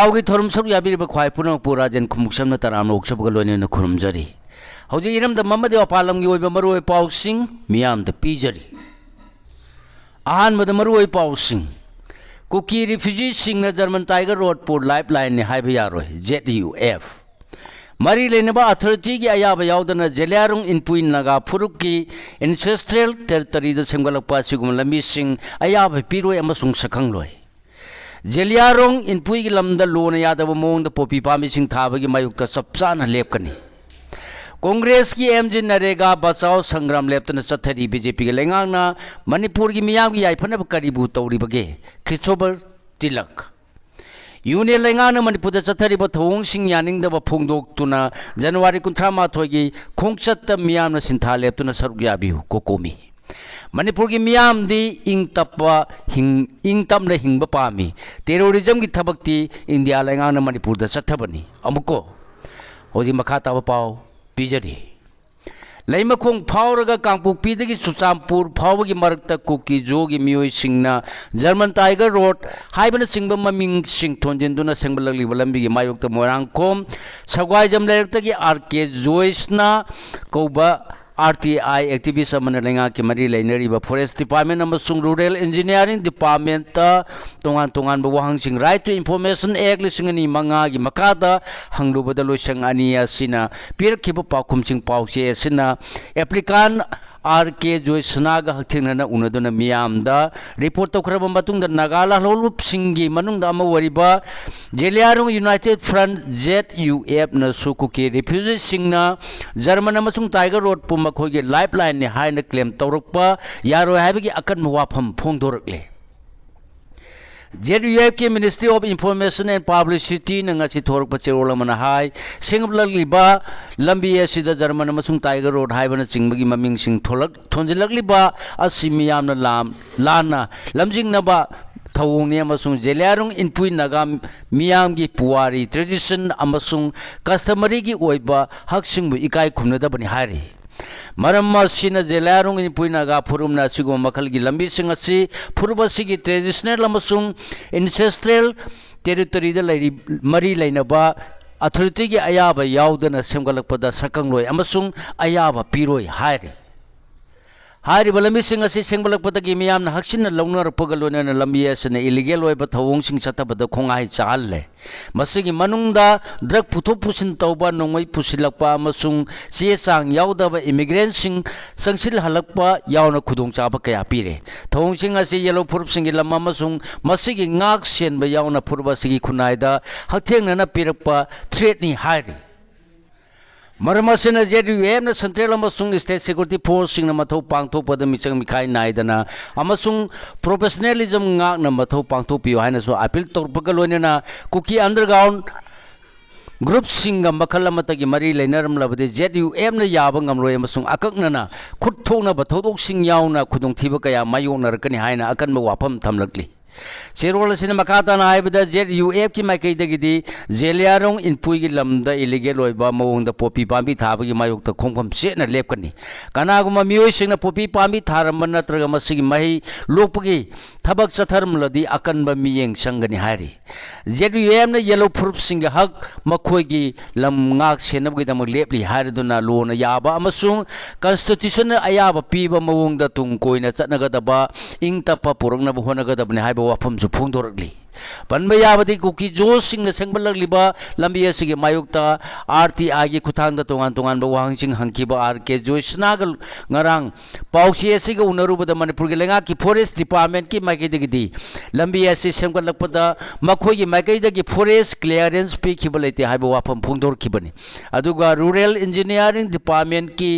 पावगी थोरम सरुक याबिरिबा ख्वाई पुनमकपु राजन खुमुक्समना तराम लोकसभा लोइनेना खुरुमजरी हौजी इरमदा ममदे अपालमगी ओइबा मरुओइ पाउसिंग मियामदा पीजरी अहानबदा मरुओइ पाउसिंग कुकी रिफ्यूजी सिंगना जर्मन टाइगर रोड पुर लाइफलाइन ने हाइबा यारोइ ZUF मरी लेनबा अथॉरिटी की अयाबा यावदना जेलियारुंग इनपुई नागा फुरुक की एंसेस्ट्रल टेरिटरी द सेंगलकपा सिगुम लंबी सिंग अयाबा पीरोइ अमसुंग सखंगलोइ जेलियारुंग इनपुई की लमदा लोन यादव मोंग पोपी पामी सिंग थाबगी मायुक्ता सबचाना लेपकनी कांग्रेस की MG नरेगा बचाओ संग्राम लेपतना चथरी BJP के लेंगांगना मणिपुर की मियाम की याइफनब करीबू तौरीबगे खिचोबर तिलक यूनियन लेंगांगना मणिपुर चथरीब थोंग सिंग यानिंगदब फोंगदोक्तुना जनवरी 19 की खोंगचत मियामना सिंथा लेपतना सरुक याबिहु कोकोमी मणिपुर की मियाम दी इंग तपना हिंगबा पामी टेरोरिज्म की थबकती इंडिया लेंगांगना मणिपुर दा चथबनी अमुको होजी मखा ताब पाओ पीजरी लैमखोंग फावरगा कांगपुपीदगी सुचामपुर फावगी मरकता कुकी जोगी मियोई सिंगना जर्मन टाइगर रोड हाइबना सिंगबा ममिंग सिंग थोंजिंदुना सेंगबलगली लंबीगी मायोक्ता मोरांगखोम सगवाइजम लेरक्तगी RK जोइसना कौबा RTI एक्टिविस्ट अमन लेंगा के मरी लेनरीबा फॉरेस्ट डिपार्टमेंट अमसुंग रूरल इंजीनियरिंग डिपार्टमेंट तोंगान तोंगान बवाहंग सिंग राइट टू इंफॉर्मेशन एक्ट लिसिंगनी मंगा की मकादा हंगलुबदा लोइसंग अनि असिना पिरखिबा पाखुम सिंग पाउसे असिना एप्लीकान RK जोइसनागा हथिंगना उनदुना मियामदा रिपोर्ट तौखरबा मतुंगदा नागाला लोलुप सिंगी मनुंगदा अमा वरिबा जेलियारुंग यूनाइटेड फ्रंट ZUF न सुकुकी रिफ्यूजी सिंगना जर्मन अमसुंग टाइगर रोड पुम मखोगी लाइफलाइन ने हाइना क्लेम तौरकपा यारो हाइबगी अकन वाफम फोंदोरकले ZUF की ministry of information and publicity नंगासी थोरक चेरोल मना हाई सिंगबलगलिबा लंबी असिदा जर्मन अमसुंग टाइगर रोड हाइबना चिंगबगी ममिंग सिंग थोंजिलगलिबा असि मियामना लाना लमजिंगनबा थवोंगने अमसुंग जेलियारुंग इनपुई नागा मियाम की पुवारी ट्रेडिशन अमसुंग कस्टमरी की ओइबा हकसिंगबु इकाई खुमनदबनी हारी मरम असिना जेलियारुंग इनपुई नागा फुरुमना सिगो मखल की लंबी सिंग असि फुरुबसी की ट्रेडिशनल अमसुंग एंसेस्ट्रल टेरिटरी द मरी लेनबा अथॉरिटी की अयाबा यावदना सेमगलकपदा सकंगलोय अमसुंग अयाबा पीरोय हारी हारिबा लंबी सिंग असि सेंगबलकपदगी मियामना हक्सिना लौनरपगा लोइनना लंबी असने इलीगल ओइबा थवोंग सिंग चतबदा खोंगाइ चाहल्ले मसिगी मनुंगदा ड्रग पुथोक पुसिन तौबा नोंगै पुसिलकपा अमसुंग चे चांग यावदबा इमिग्रेंट सिंग संसिल हलकपा यावना खुदोंग चाबा कया पीरे थवोंग सिंग असि येलो फुरुप सिंगी लम अमसुंग मसिगी ngak सेनबा यावना फुरुबा सिगी खुनाइदा हक्थेंगना पिरकपा थ्रेटनी हारि मरमसिना ZUF न सेंट्रल अमसुंग स्टेट सिक्योरिटी फोर्स सिंग मथौ पांगथोपद मिचंग मिखाई नाइदना अमसुंग प्रोफेशनलिज्म ngak न मथौ पांगथोपियो हाइनसो अपील तौरपग लोइनना कुकी अंडरग्राउंड ग्रुप सिंग मखल अमतगी मरी लेनरम लबदे ZUF न याब ngamloi अमसुंग अककनना खुदथोंना बथौदोक सिंग यावना खुदोंथिबा कया मायोनरकनी हाइना अकनबा वाफम थमलकली चेरोल सिन मकाता नाइबदा ZUF की माइकैदगिदी जेलियारुंग इनपुई की लमदा इलीगल ओइबा मवंगदा पोपी पांबी थाबगी मायोक्ता खोंगफम सेना लेपकनी कनागुमा मियोइ सिंगना पोपी पांबी थारम नत्रगा मसिगी मही लोकपगी थबक चथरमलदी अकनबा मियेंग संगनी हारी ZUF न येलो फुरुप सिंग हक मखोइगी लम ngak सेनबगी दम लेपली हारदुना लोन याबा अमसुंग कॉन्स्टिट्यूशन अयाबा पीबा मवंगदा तुंग कोइना चतनगदबा इंग तपा पुरंगनबा होनगदबने हाइबा वाफम जो फोंदोरकली पनबा याबदी कुकी जो सिंग सेंगबलगलिबा लंबी असिगे मायुक्ता RTI की खुथांगदा तोंगान तोंगान बवाहंग सिंग हंकीबा RK जोइसनागल ngarang पाउसी असिगे उनरुबदा मणिपुर के लेंगा की फॉरेस्ट डिपार्टमेंट की माइकैदगिदी लंबी असि सेंगबलकपदा मखोगी माइकैदगी फॉरेस्ट क्लियरेंस पीखिबा लेते हाइबा वाफम फोंदोरखिबनी अदुगा रूरल इंजीनियरिंग डिपार्टमेंट की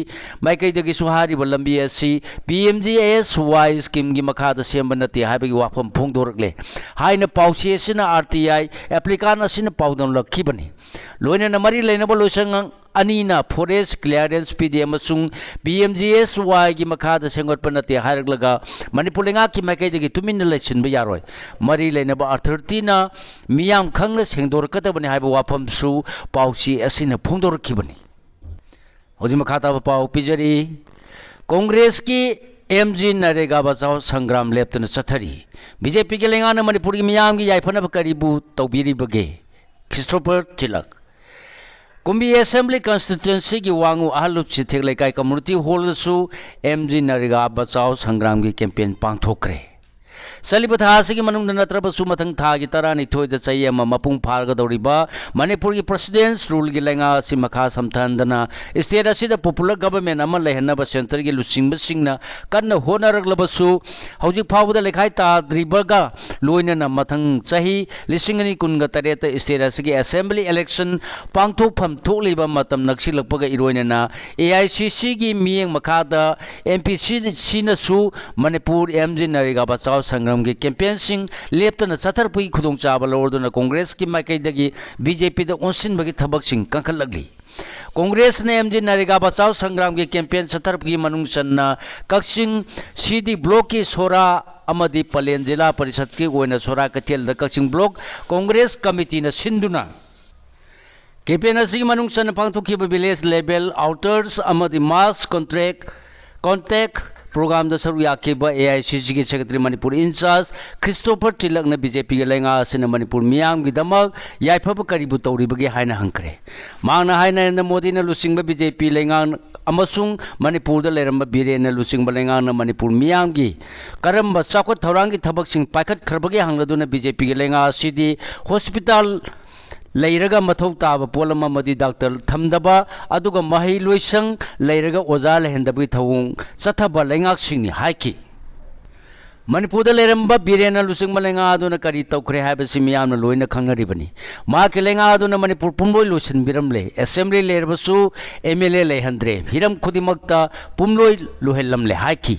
माइकैदगी सुहारिबा लंबी असि PMGSY स्कीम की मखादा सेंबा नते हाइबगी वाफम फोंदोरकले हाइना पाउसीना RTI एप्लीकान असिना पाउदन लखिबनी लोइना मरी लेनबा Loisang अनीना forest clearance PD अमसुंग PMGSY की मखादा सेंगोटपा नते हारगलगा मणिपुर लेंगा की माइकैदगी तुमिन लेचिनबा यारोय मरी लेनबा अथॉरिटीना मियाम खंगना सेंगदोरकदबनी हाइबा वाफमसु पाउसी असिना फोंदोरखिबनी होजि मखाता पाउ पिजरी कांग्रेस की MG नरेगा बचाओ संग्राम लेपतन चथरी BJP के लेंगाना मणिपुर की मियाम की याइफनब करीबू तौबीरिबगे Christopher Tilak Kumbi Assembly Constituency ki wangu ahalup chithek laikai community hall su MG Nariga Bachao Sangram ki campaign pangthokre Saliba thasi ki manung natraba su mathang tha ki tara ni thoi da chai ama mapung pharga doriba Manipur ki president's rule ki lenga si makha samthandana state asida popular government ama lehanna ba center ki lusing basingna kanna honarak su hauji phawda lekhai ta dribaga loina na mathang chahi lisingani kunga tareta state asigi assembly election pangthok pham thokliba matam naksilakpaga iroina na AICC ki miyeng makhada MPC sina su Manipur MG Nariga Bachao Sangram की campaign सिंह लेप्तना चथर पुई खुदोंग चाबा लौरदुना Congress की माइकैदगी बीजेपी द ओनसिनबगी थबक सिंह कंखलगली कांग्रेस ने एमजी नरेगा बचाव संग्राम की कैंपेन चथर पुई मनुंग सन्ना कक्सिंग सीडी ब्लॉक की सोरा अमदी पलेन जिला परिषद की ओइना सोरा कथेल द कक्सिंग ब्लॉक कांग्रेस कमिटी न सिंधुना कैंपेन असि मनुंग सन्ना पांगथोखिबा विलेज लेवल आउटर्स अमदी मास कॉन्टैक्ट प्रोग्राम द सरू याकेबा AICC की secretary Manipur incharge Christopher Tilak ने बीजेपी के लेंगा सिन मणिपुर मियाम की दमक याइफब करीबु तौरिबगे हाइना हंकरे मांगना हाइना नरेंद्र मोदी ने लुसिंग बीजेपी लेंगा अमसुंग मणिपुर द लेरम बीरे ने लुसिंग लेंगा न मणिपुर मियाम की करम चाकोत थौरांग की थबक सिंह पाइखत खरबगे हांगदुना बीजेपी के लेंगा सिदी हॉस्पिटल लैरगा मथौ ताब पोलम मदी डॉक्टर थमदबा अदुगा महै लोइसंग लैरगा ओजा लहेंदबगी थौंग चथबा लेंगाक सिंगनि हाइकी मणिपुर लेरंबा बीरेन लुसिंग मलेंगा अदुना करी तौखरे हाइबसि मियामना लोइना खंगरिबनी मा के लेंगा अदुना मणिपुर पुमलोइ लुसिन बिरमले असेंबली लेरबसु MLA लेहंद्रे हिरम खुदिमक्ता पुमलोइ लुहेलमले हाइकी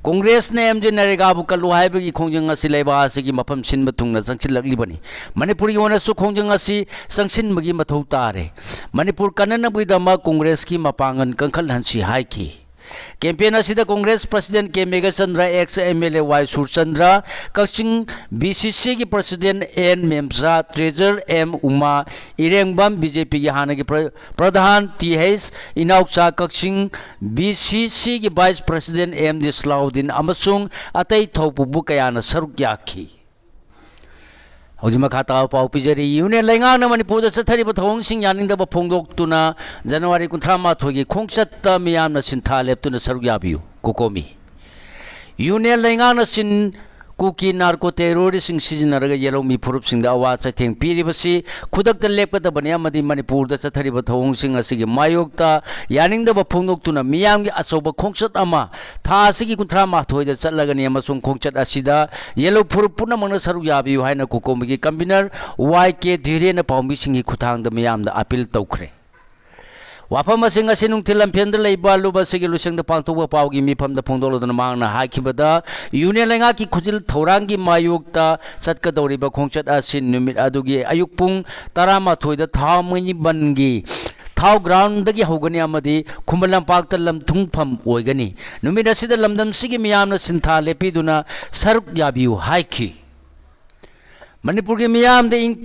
कांग्रेस ने एमजी नरेगा बुकलु हाइबगी खोंजंग असि लेबा असि मफम सिनब थुंगना संचिलगलिबनी मणिपुर की ओनसु खोंजंग असि संसिनबगी मथौ तारे मणिपुर कननबगी दमा कांग्रेस की मपांगन कंखल हंसी हाइकी कैंपेन असिदा कांग्रेस प्रेसिडेंट के Meghachandra ex MLA Y Surchandra Kakching BCC की president N Memsa treasurer M Uma Irengbam BJP की हाना की प्रधान TH इनाउक्सा कक्सिंग BCC की vice president M D Salauddin अमसुंग अतई थौपुबु कयाना सरुक याखी हौजिमा खाता पाउ पिजरी यूनियन लेंगा न मणिपुर द चथरिब थौंग सिंह यानिंगदब फोंगदोक्तुना जनवरी 19 की खोंगचत मियामना सिंथा लेप्तुना सरुक याबियु कोकोमी यूनियन लेंगा न सिन कुकी नार्को टेरोरिस्ट सिजनरगा येलो मी फुरुप सिंह अवा चथेंग पीरिबसी खुदक लेपकदबने अमदी मणिपुर द चथरिब थौंग सिंह असिगी मायोक्ता यानिंगदब फोंगदोक्तुना मियामगी अचौब खोंगचत अमा था असिगी 19 द चलगनी अमसुंग खोंगचत असिदा येलो फुरुप पुनमंगना सरुक याबियु हाइना कुकोमगी कन्वीनर YK धीरेन पाउमी सिंगी खुथांग द मियामदा अपील तौखरे वाफम सिंह असिन नुंगथिल लम्फेन द लेबा लुबा सिगी लुसिंग द पांगथोबा पाउगी मिफम द फोंदोलदन मांगना हाइखिबदा यूनियन लेंगा की खुजिल थौरांगी मायोक्ता चटकदौरिबा खोंगचत असिन नुमित अदुगी अयुक पुंग 13 द थामनि बनगी थाव ग्राउंड दगी होगनी अमदी खुमलम पाक्ता लमथुंगफम ओइगनी नुमित असिदा लमदम सिगी मियामना सिंथा लेपिदुना सरुक याबियु हाइखी मणिपुर के मियाम दे इंग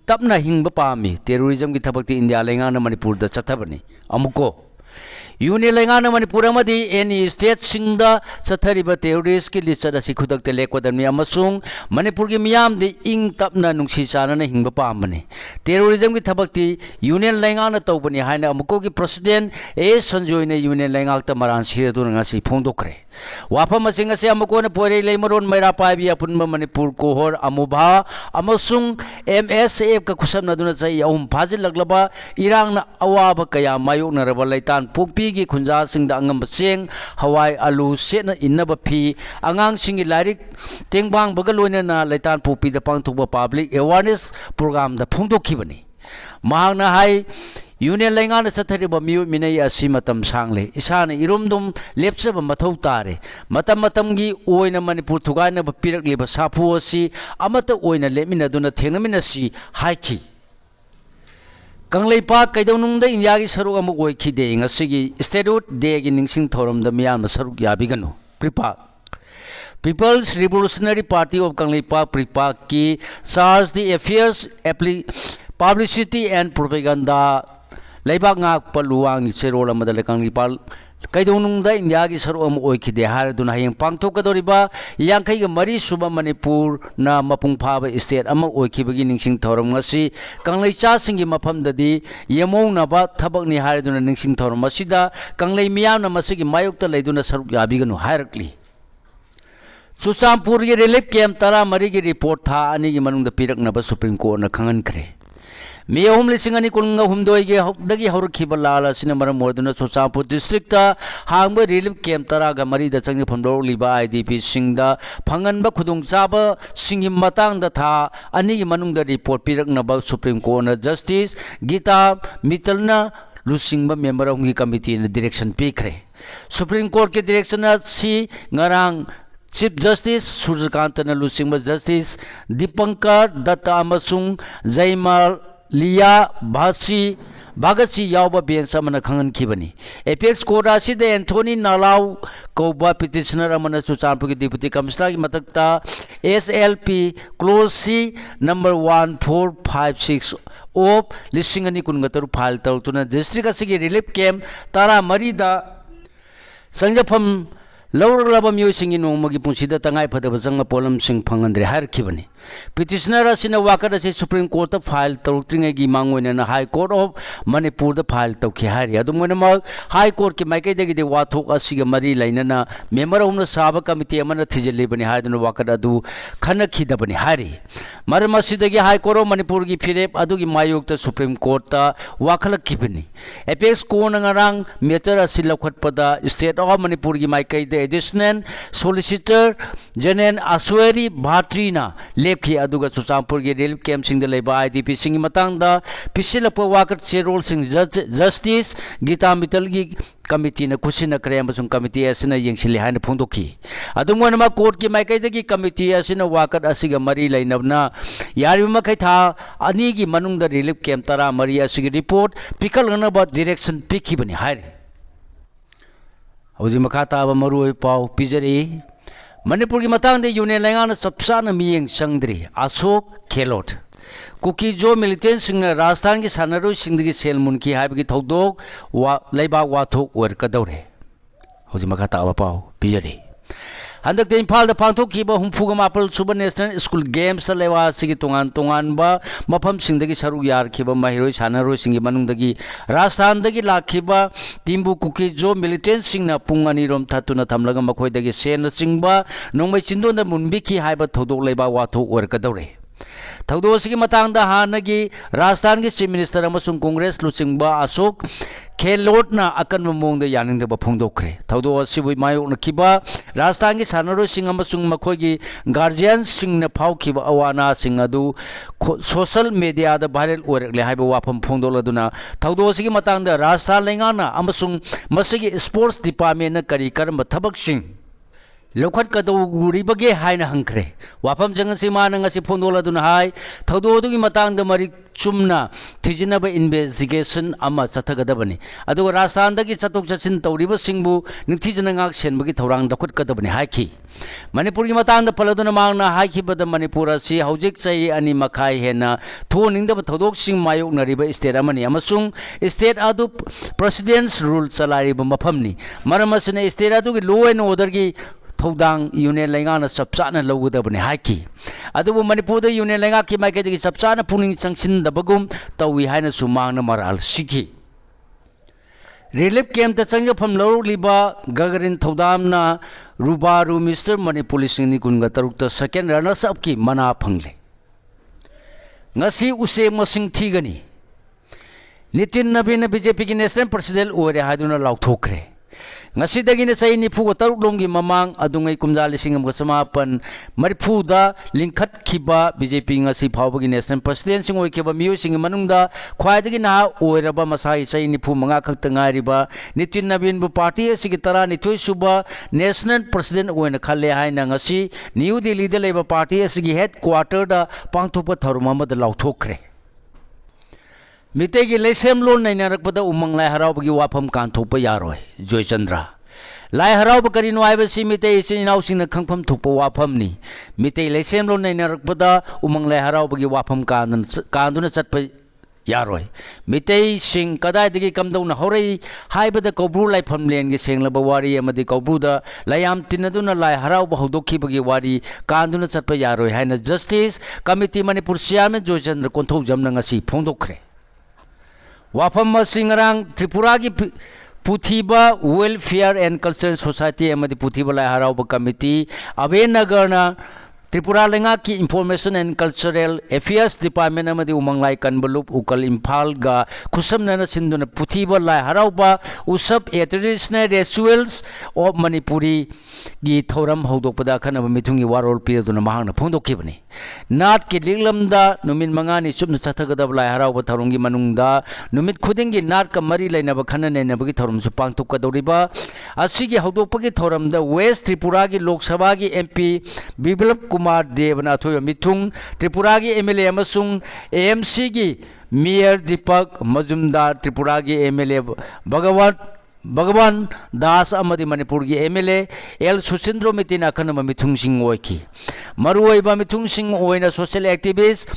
तपना हिंग पामी टेररिज्म की थबकती इंडिया लेंगा मणिपुर द चथबनी अमुको यूनियन लेंगा मणिपुर अमदी एनी स्टेट सिंग द चथरिब टेररिस्ट की लिस्ट असी खुदक लेकोदमी अमसुंग मणिपुर की मियाम दे इंग तपना नुंसी चानना हिंग पामने टेररिज्म की थबकती यूनियन लेंगा तौबनी हाइना अमुको की प्रेसिडेंट ए संजोय ने यूनियन लेंगा त मरान सिरदुन ngasi फोंदोखरे वाफम सिंह असे अमुको ने पोरे लेमरोन मैरा पाइबी अपुनम मणिपुर कोहर अमुभा अमसुंग MSF का खुसम नदुना चाहिँ अहुम फाजिल लगलबा इरांग न अवाब कया मायोक नरबा लैतान पोकपी की खुंजा सिंह द अंगम सेंग हवाई आलू सेन इन्नब फी अंगांग सिंह लारिक तेंगबांग बगलोइन ना लैतान पोकपी द पांगथोबा पब्लिक अवेयरनेस प्रोग्राम द फोंदोखिबनी महांगना हाई यूनियन लेंगा चथरिब मियो मिनई असि मतम सांगले इसाने इरोमदुम लेपचब मथौ तारे मतम मतमगी ओइना मणिपुर थुगाइना पिरकलिब साफु असि अमत ओइना लेमिनदुना थेंगमिनसि हाइखी कंगलेपा कैदौनुंग द इंडिया की सरुक अमु ओइखिदे ngasi स्टेट्यूट डे की निंगसिंग थौरम द मियाम सरुक याबिगनु प्रिपा People's Revolutionary Party of Kangleipak Pripak की charge the affairs publicity and propaganda लेबाक ngak paluang चेरोल अमदले कंगलीपाल कईदोंनुंगदा इंडिया की सरुक अम ओइखिदे हारदुना हयेंग पांगथोकदोरिबा यांखैग मरी सुबा मणिपुर ना मपुंग फाबा state um ओइखिबगी निंगसिंग थौरम ngasi kanglaichasingi mafamdadi yemounaba thabakni hariduna ningsing thorum masida kanglai miyamna masigi mayukta leiduna saruk yabiganu hairakli Chuchampur gi relief camp tara mari gi report tha ani gi manungda piraknaba supreme court na khangan kare Me ahum lising ani kunga humdoi ge dagi hawrkhiba lala sina maram moduna Chuchampur district ta hangba relief camp tara ga mari da changi phamdo liba IDP singda phanganba khudung chaba singi matang da tha ani gi manungda report piraknaba supreme court na justice Gita Mittalna lusingba member of the committee na direction pikre supreme court ke direction na si ngarang Chief Justice Suryakant na lusingba Justice Dipankar Datta amasung Jaimal Liya Bhagatsi yauba bench amana khangan khibani Apex Court asida Anthony Nalau Kauba petitioner amana Chuchampur ki deputy commissioner ki matakta SLP close C number 1456 of lisingani kungataru file tawtuna district asigi relief camp tara marida sangjafam Lawrlaba Musing in Omagi Punsida Tangai Padavazanga Polam Sing Pangandre Harkibani. Petitioner Asina Wakada Supreme Court of file Tautingi Mangwin and High Court of Manipur the file Tokihari. Adumanama High Court Kimake de Watok Asiga Mari Lainana, member of the Saba Committee Amana Tijalibani Hadan Wakada do Kanakidabani Hari. Maramasidagi High Court of Manipurgi Pirep Adugi Mayuk the Supreme Court Wakala Kibani. Apex Konangarang Metara Silakotpada State of Manipurgi Maike additional solicitor general Aswari Bhatrina lepki aduga Chuchampur gi relief camp sing the leba IDP sing matangda pisilapa wakat cherol sing justice Gita Mittalgi committee na kusina kare amasung committee asina yengsili haina phongdoki adumwana court ki maikai committee asina wakat asiga mari lainabna yarima kai tha ani gi manungda relief camp tara mari asigi report pikal ngana ba direction pikhi bani hairi Hoji makata ba marui pau pijari Manipur ki matang de union langana sapsana miyeng sangdri Ashok Gelot Kuki jo militant sing Rajasthan ki sanaru singdgi selmun ki haib ki thodok wa leiba wathok wer kadore Hoji makata ba pau pijari Handak de Impal da pangthok ki ba humfuga mapal suba national school games lewa sigi tongan ba mafam singdagi saru yar ki ba mahiroi sanaroi singi manungdagi Rajasthan dagi lakhiba timbu kuki jo militant singna pungani rom thatuna thamlaga makhoi dagi sen singba nongmai chindo na munbi ki haiba thodok leiba wathok wer kadore Thaudo sigi matangda hanagi Rajasthan ki chief minister amasung congress luchingba Ashok Gelot na akan mamongda yaningda ba phongdokre Thaudo asibu mayok na kiba Rajasthan ki sanaro sing amasung makhoi gi guardian sing na phaukiba awana sing adu social media da viral orekle haiba wafam phongdoladuna Thaudo sigi matangda Rajasthan lengana amasung masigi sports department na kari karamba thabak sing Lokhat kadoguri bage haina hangkre wafam jangasi mananga si phondola dun hai thodo du gi matang da mari chumna thijina ba investigation ama chatagada bani adu Rajasthan da gi chatok chachin tawriba singbu nithijana ngak sen bagi thorang dakhat kadabani haiki Manipur gi matang da paladuna mangna haiki bada Manipur si haujik chai ani makhai hena thoning da thodok sing mayok nariba state amani amasung state adu president's rule chalari ba mafamni maramasina state adu gi law and order gi Thodang union langana sapsana logudabani haki adubu Manipur da union langa ki maike de sapsana puning sangsin da bagum tawi haina sumangna maral siki relief camp ta changja pham lo liba Gagarin Thodamna Rubaru Mr Manipur singni kunga tarukta second runners up ki mana phangle ngasi use mosing thigani Nitin Nabin BJP ki national president ore haduna lauthokre ngasi dagina sai ni phu taruk lomgi mamang adungai kumjali singam ga samapan mariphu da lingkhat khiba BJP ngasi phawbagi national president sing oi keba miyo sing manungda khwaidagi na oiraba masai sai ni phu manga khakta ngariba Nitin Nabin bu party asigi tara ni thoi suba national president oina khalle haina ngasi New Delhi da leba party asigi headquarter da pangthopa tharuma mad lauthokre Mitegi lesem lon nainarakpada umang lai haraubagi wafam kanthopa yaroi Joy Chandra lai haraub karino aibasi mitei sin inausing khangpham thukpa wafamni mitei lesem lon nainarakpada umang lai haraubagi wafam kanduna chatpa यारोय मितई सिंह कदाइदगी कमदौना हौरई हाइबदा कौब्रू लाइफम लेन गे सेंगलबा वारी अमदी कौब्रूदा लायाम तिन्नदुना लाइ हराउबा हौदोखिबगी वारी कांदुना चटपा यारोय हाइना justice committee Manipur chairman Joychandra कोंथौजमना ngasi फोंदोखरे वाफम सिंगरांग त्रिपुरा की पुथीबा वेलफेयर एंड कल्चरल सोसाइटी अमदी पुथीबा लाइ हराउबा कमिटी अबे नगरना त्रिपुरा लेंगा की information and cultural affairs department अमदी उमंगलाई कनबलुप उकल इम्फाल गा खुसमना सिंधुना पुथीबा लाइ हराउबा उसब ए ट्रेडिशनल रिचुअल्स ऑफ मणिपुरी गी थौरम हौदोकपदा खनब मिथुंगी वारोल पीरदुना महांगना फोंदोखिबनी नाट के लिगलमदा नुमित मंगानी सुबन चथगदब लाइ हराउबा थौरंगी मनुंगदा नुमित खुदिंगी नाट का मरी लेनब खननेनबगी थौरमसु पांगथोकदौरिबा असिगी हौदोकपगी थौरमदा वेस्ट त्रिपुरा की लोकसभा की एमपी बिप्लब कुमार देवनाथ मिथुंग त्रिपुरा की एमएलए अमसुंग एएमसी की मेयर दीपक मजुमदार त्रिपुरा की एमएलए भगवान दास अमदी मणिपुर की एमएलए एल सुशिंद्रो मितिन अखनम मिथुंग सिंह ओइकी मरुओइबा मिथुंग सिंह ओइना social activist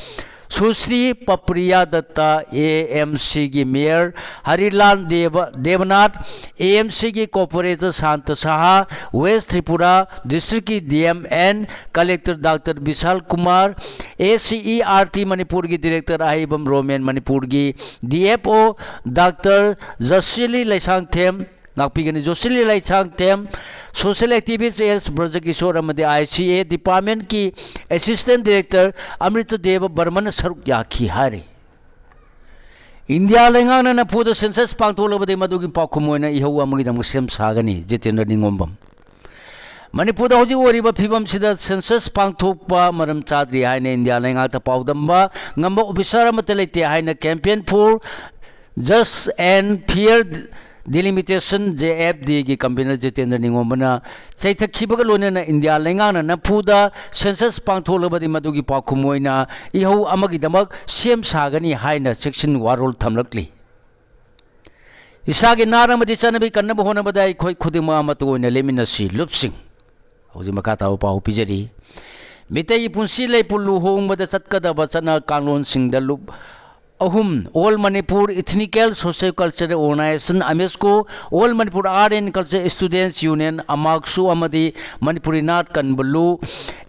Sushri Papriya Dutta AMC की मेयर हरिलाल देवनाथ एएमसी की corporator Shanta Saha west Tripura district की DM and collector doctor Vishal Kumar ACERT Manipur की डायरेक्टर आहिबम रोमेन मणिपुर की डीएफओ डॉक्टर जसिली लैसांगथेम नागपीगनी Josily Laishangthem social activist S Brajakishore अमदी आईसीए डिपार्टमेंट की असिस्टेंट डायरेक्टर अमृत देव बर्मन सरुक याखी हारे इंडिया लेंगाना नफुद सेंसस पांगथोलबदे मदुगी पाखुमोयना इहौ अमगिदम सेम सागनी जितेंद्र निंगोंबम मणिपुर हौजी ओरिबा फिबम सिदा सेंसस पांगथोकपा मरम चाद्री हाइना इंडिया लेंगाता पाउदम्बा ngamba ऑफिसर अमते लेते हाइना campaign for just and fair delimitation JFD की कंपनी जितेंद्र निंगोंबना चैथखिबग लोनेना इंडिया लेंगाना नफुदा सेंसस पांगथोलबदि मदुगी पाखुमोयना इहौ अमगिदमक सेम सागनी हाइना सेक्शन वारोल थमलकली इसागे नारमदि चनबि कन्नब होनबदा इखोय खुदिमा मतोयना लेमिनसी लुपसिंग हौजी मखाताव पाउ पिजरी मितई पुंसी लेपुलु होंबदा चतकदबा चना कांगलोन सिंगदा लुप अहुम all Manipur ethnical social cultural organisation अमेस्को all Manipur art and culture students union अमाक्सु अमदी मणिपुरी नाट कनबलु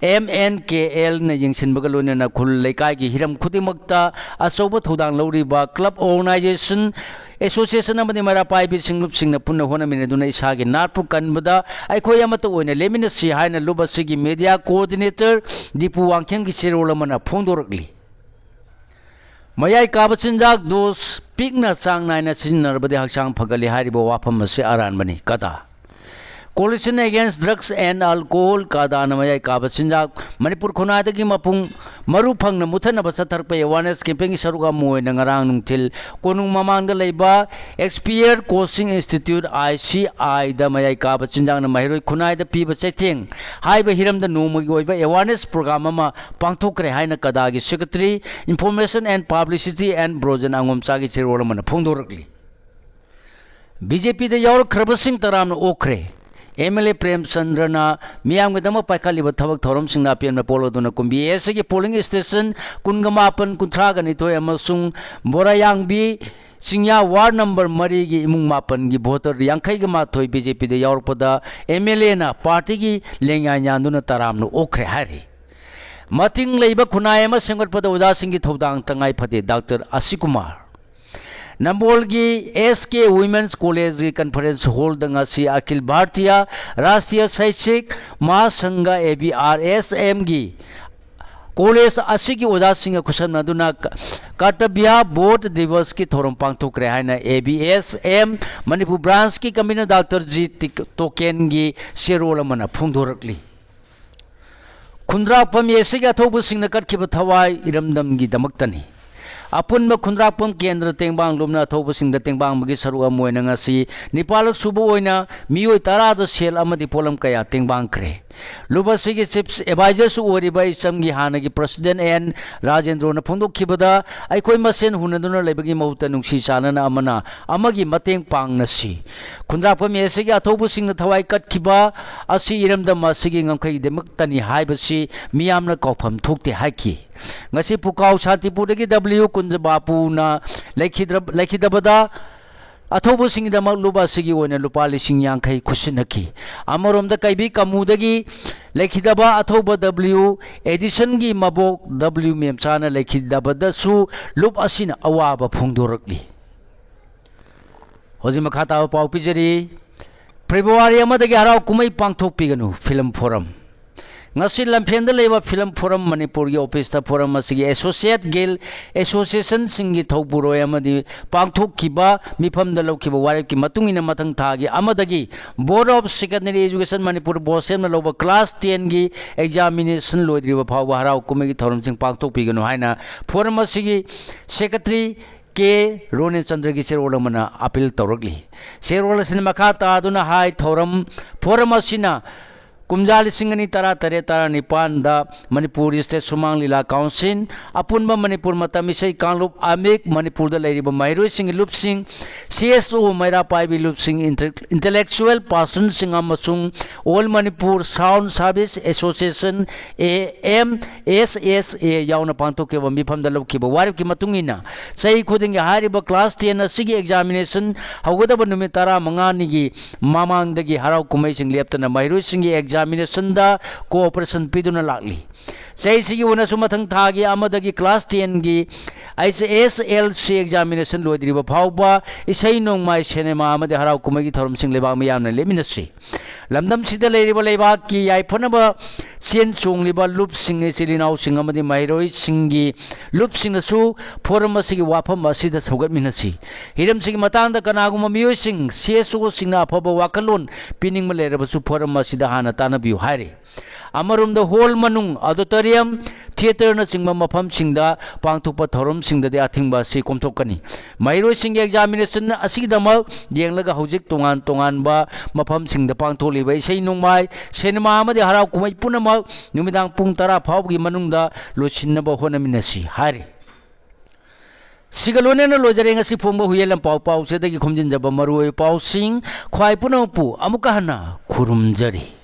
MNKL ने यंगसिनबग लोनेना खुल लेकाय की हिरम खुदिमक्ता अचौब थौदांग लौरिबा क्लब ऑर्गेनाइजेशन एसोसिएशन अमदी मरा पाइबि सिंगलुप सिंगना पुन्ना होनमिनेदुना इसागे नाटपु कनबदा अखोय अमत ओइना लेमिनसी हाइना लुबसिगी मीडिया कोऑर्डिनेटर दीपू वांगखेंग की सेरोलमना फोंदोरकली मयाई काब चिंजाक दोस पिकना चांग नायना सिजनरबदे हक्चांग फगली हारिबो वाफम असे अरानबनी कदा coalition against drugs and alcohol कादा मयाई काब चिंजाक मणिपुर खुनादगी मपुंग मरु फंगना मुथनब चथरपे अवेयरनेस कैंपेन सरुगा मोयना ngarang nungtil konung mamangda leiba एक्सपीरियर कोचिंग इंस्टीट्यूट ICI दा मयाई काब चिंजाक ना महिरोय खुनाय दा पीबा चेथिंग हाइबा हिरमदा नोमगी ओइबा अवेयरनेस प्रोग्राम अमा पांगथोकरे हाइना कदागी secretary information and publicity and Brojen अंगोमचागी चिरोलमना फोंदोरकली बीजेपी दा यावर खरबसिंग तराम ओखरे MLA प्रेमचंद्रना मियामगदम पाइखालिब थबक थौरम सिंगना पेन पोलोदुना कुंबी एस की पोलिंग स्टेशन कुनगमापन कुंथ्रागनिथोय अमसुंग बोरायांगबी सिंया वार्ड नंबर मरी की इमुंग मापन की वोटर यांखैग माथोय बीजेपी दे यावरपदा MLA ना पार्टी की लेंगा यान्दुना तरामनु ओखरे हारी मतिंग लेबा खुनाय अमा सेंगटपदा ओजा सिंगी थौदांग तंगाई फदे डॉक्टर आशिकुमार नंबोल की SK वुमेन्स कॉलेज की कॉन्फ्रेंस हॉल दंगासी अखिल भारतीय राष्ट्रीय शैक्षिक महासंघ ABRSM की कॉलेज असी की ओजा सिंह खुसनदुना कर्तव्य बोर्ड दिवस की थोरम पांगथोकरे हाइना ABSM मणिपुर ब्रांच की कमिश्नर डॉक्टर G टोकेन की शेरोलमना फोंदोरकली खुंद्रापम येसिग अथौब सिंह कटखिब थवाई इरमदम की दमक्तनी अपुनब खुंद्रापम केंद्र तेंबांग लोमना थौब सिंह तेंबांग मगी सरुआ मोयना ngasi निपालक सुबु ओइना मियोय 10 द सेल अमदी पोलम कया तेंबांग खरे लुबसिगी चिप्स एडवाइजर्स ओरिबा इसमगी हानगी प्रेसिडेंट एन राजेंद्रन फोंदोखिबदा अखोय मसेन हुनदुना लेबगी महुता नुंसी चानना अमना अमगी mateंग पांगनसी खुंद्रापम येसिगी अथौब सिंह थवाई कटखिबा असि इरमदा मसिगी ngमखै देमक्तनी हाइबसी मियामना कौफम थोकते हाइकी ngasi पुकाव शांतिपुरगी W कुंज बापूना लेखिदबदा अथौबसिंगदमक लुबा सिगी ओने लुपा लिसिंग यांखै खुसिनखी अमरोमदा कैबी कमुदगी लेखिदबा अथौब W एडिशन की मबोक W मेमचाना लेखिदबदसु लुप असिना अवाबा फोंदोरकली होजि मखा ताब पाउ पिजरी फेब्रुवारी अमदगी हराव कुमै पांगथोकपिगनु film forum ngasi lampheng da leba film forum manipur gi office ta forum asigi associate guild association singi thopuroi amadi pangthok kiba mifam da lokhiba warep ki matung ina mathang tha gi amadagi board of secondary education manipur bosem na loba class 10 gi examination loidriba phawba harau kumai gi thorum sing pangthok piganu haina forum asigi secretary के रोने चंद्र की शेरोल मना appeal तौरकली शेरोल cinema खा तादुना high थौरम forum असिना कुमजा लिसिंगनी तरा तरे तरा निपान दा मणिपुर स्टेट सुमांग लीला काउंसिल अपुनबा मणिपुर मतमिसै कांगलुप आमिक मणिपुर दा लेरिबा माइरोय सिंग लुप सिंग CSO मैरा पाइबी लुप सिंग इंटेलेक्चुअल पर्सन सिंग अमसुंग all Manipur sound service association AMSSA यावना पांथोकेबा मिफम दा लौखिबा वारिब की मतुंगिना सही खुदिंग हारिबा क्लास 10 असिगी एग्जामिनेशन हौगदबा नुमित 15 निगी मामांगदगी हराव कुमै सिंग लेप्तना माइरोय सिंग examination da cooperation piduna lakli sei sigi wona sumathang thagi amadagi class 10 gi SSLC examination loidriba phawba isai nongmai cinema amade harau kumagi thorum sing leba miyamna leminasi lamdam sida leiriba leba ki yaiphonaba sien chongliba lup sing silinau sing amade mairoi singi lup sing su forum asigi wafam asida sogat minasi hiram sing matang da kanaguma miyoi sing CSO singna phaba wakalon pining ma leraba su forum asida hana tanabiu haire amarum the whole manung auditorium theater na singma mafam singda pangthokpa thorum singda de athingba si komthokani mairo sing examination asigdama yenglaga hojik tongan tongan ba mafam singda pangtholi bai sei nongmai cinema amade harau kumai punama numidang pung 10 phawgi manungda losinaba honaminasi hari सिगलोने न लोजरे ngasi phongba huyelam pau pau se dagi khomjin jaba maru pau sing khwai puno pu amuka hana khurumjari।